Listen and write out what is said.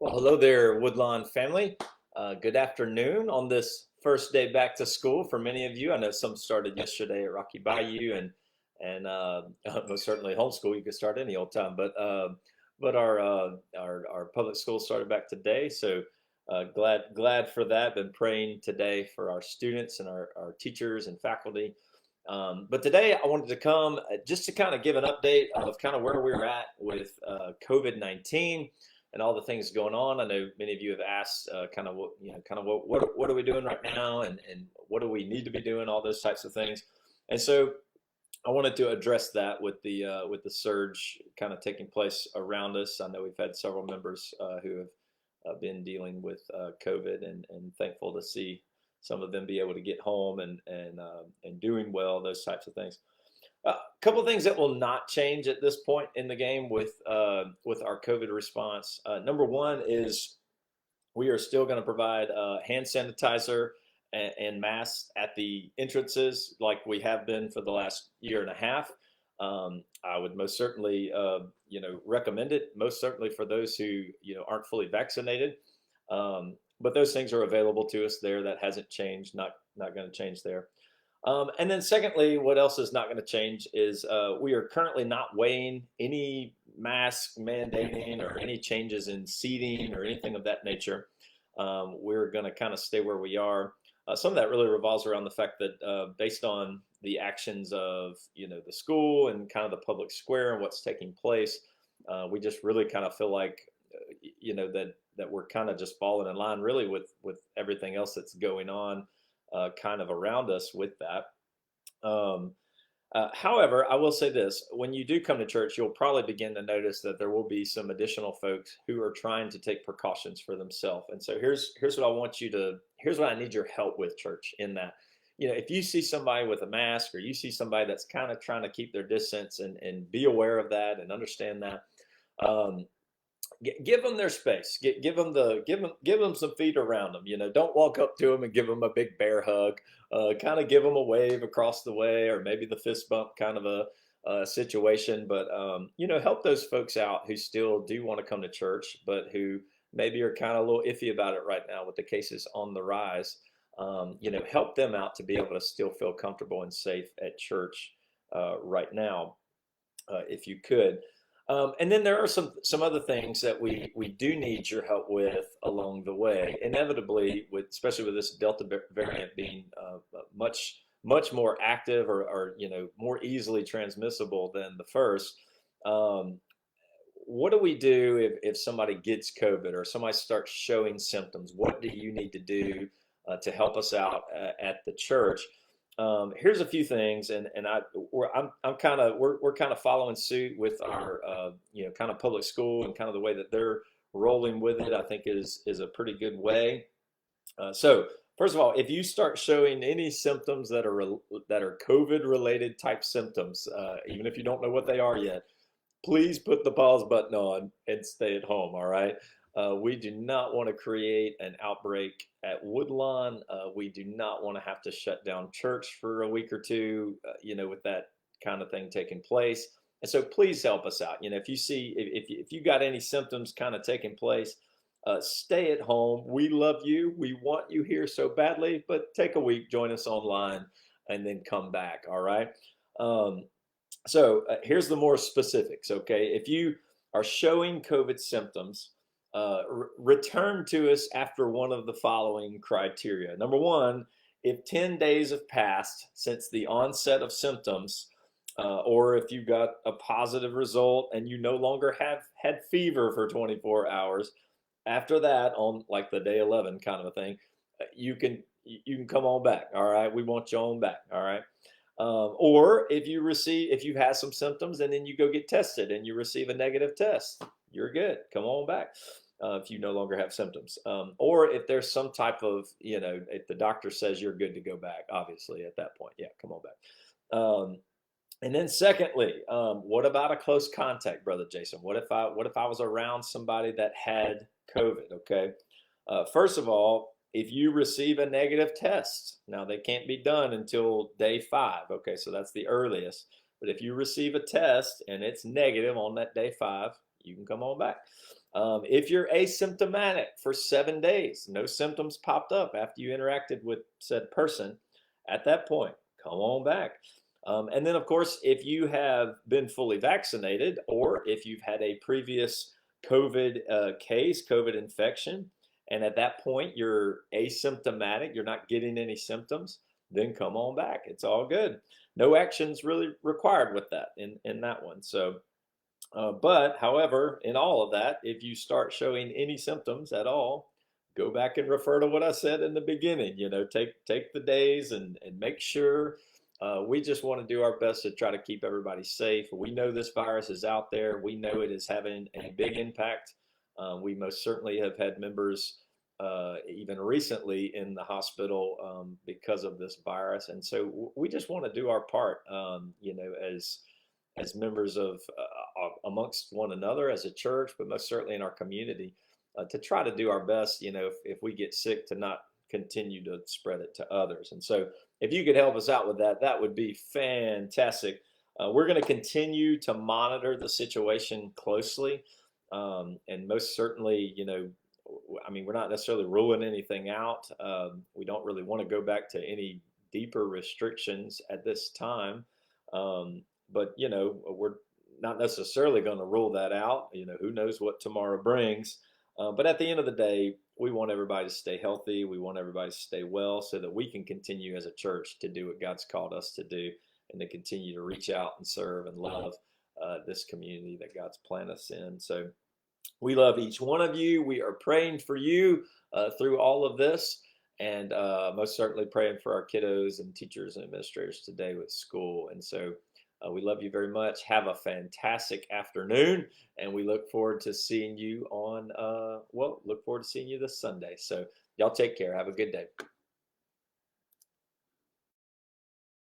Well, hello there, Woodlawn family. Good afternoon on this first day back to school for many of you. I know some started yesterday at Rocky Bayou, and most certainly homeschool. You could start any old time, but our public school started back today. So glad for that. Been praying today for our students and our teachers and faculty. But today I wanted to come just to kind of give an update of kind of where we're at with COVID-19 and all the things going on. I know many of you have asked kind of what are we doing right now, and what do we need to be doing, all those types of things. And so I wanted to address that with the surge kind of taking place around us. I know we've had several members who have been dealing with COVID, and thankful to see some of them be able to get home and doing well, those types of things. A couple of things that will not change at this point in the game with our COVID response. Number one is we are still going to provide hand sanitizer and masks at the entrances like we have been for the last year and a half. I would most certainly, recommend it. Most certainly for those who aren't fully vaccinated. But those things are available to us there. That hasn't changed. Not going to change there. And then secondly, what else is not going to change is we are currently not weighing any mask mandating or any changes in seating or anything of that nature. We're going to kind of stay where we are. Some of that really revolves around the fact that based on the actions of the school and kind of the public square and what's taking place, we just really kind of feel like that we're kind of just falling in line really with everything else that's going on kind of around us with that. However, I will say this: when you do come to church, you'll probably begin to notice that there will be some additional folks who are trying to take precautions for themselves. And so here's what I need your help with, church, in that. If you see somebody with a mask, or you see somebody that's kind of trying to keep their distance, and be aware of that and understand that. Give them their space. Give them some feet around them. Don't walk up to them and give them a big bear hug. Kind of give them a wave across the way, or maybe the fist bump kind of a situation. But help those folks out who still do want to come to church, but who maybe are kind of a little iffy about it right now with the cases on the rise. Help them out to be able to still feel comfortable and safe at church right now, if you could. And then there are some other things that we do need your help with along the way. Inevitably, especially with this Delta variant being much more active, or more easily transmissible than the first. What do we do if somebody gets COVID, or somebody starts showing symptoms? What do you need to do to help us out at the church? Here's a few things, and we're kind of following suit with our kind of public school, and kind of the way that they're rolling with it. I think is a pretty good way. So first of all, if you start showing any symptoms that are COVID related type symptoms, even if you don't know what they are yet, please put the pause button on and stay at home. All right. We do not want to create an outbreak at Woodlawn. We do not want to have to shut down church for a week or two, with that kind of thing taking place. And so please help us out. If you got any symptoms kind of taking place, stay at home. We love you. We want you here so badly, but take a week, join us online, and then come back. All right. So here's the more specifics. Okay. If you are showing COVID symptoms, return to us after one of the following criteria. Number one, if 10 days have passed since the onset of symptoms, or if you got a positive result and you no longer have had fever for 24 hours, after that, on like the day 11 kind of a thing, you can come on back. All right, we want you on back. All right. Or if you've had some symptoms and then you go get tested and you receive a negative test, you're good. Come on back. If you no longer have symptoms, or if there's some type of, if the doctor says you're good to go back, obviously at that point, yeah, come on back. And then secondly, what about a close contact, Brother Jason? What if I was around somebody that had COVID? Okay. First of all, if you receive a negative test, now they can't be done until day 5. Okay, so that's the earliest. But if you receive a test and it's negative on that day 5, you can come on back. If you're asymptomatic for 7 days, no symptoms popped up after you interacted with said person, at that point, come on back. And then, of course, if you have been fully vaccinated or if you've had a previous COVID case, COVID infection, and at that point you're asymptomatic, you're not getting any symptoms, then come on back. It's all good. No actions really required with that in that one. So, but however, in all of that, if you start showing any symptoms at all, go back and refer to what I said in the beginning. You know, take the days and make sure. We just want to do our best to try to keep everybody safe. We know this virus is out there. We know it is having a big impact. We most certainly have had members even recently in the hospital because of this virus, and so we just want to do our part. You know, as members of amongst one another as a church, but most certainly in our community, to try to do our best, you know, if we get sick, to not continue to spread it to others. And so if you could help us out with that, that would be fantastic. We're going to continue to monitor the situation closely. And most certainly, you know, I mean, we're not necessarily ruling anything out. We don't really want to go back to any deeper restrictions at this time. But, you know, we're not necessarily going to rule that out. You know, who knows what tomorrow brings. But at the end of the day, we want everybody to stay healthy. We want everybody to stay well so that we can continue as a church to do what God's called us to do and to continue to reach out and serve and love this community that God's planted us in. So we love each one of you. We are praying for you through all of this, and most certainly praying for our kiddos and teachers and administrators today with school. And so we love you very much. Have a fantastic afternoon, and we look forward to seeing you on, look forward to seeing you this Sunday. So y'all take care. Have a good day.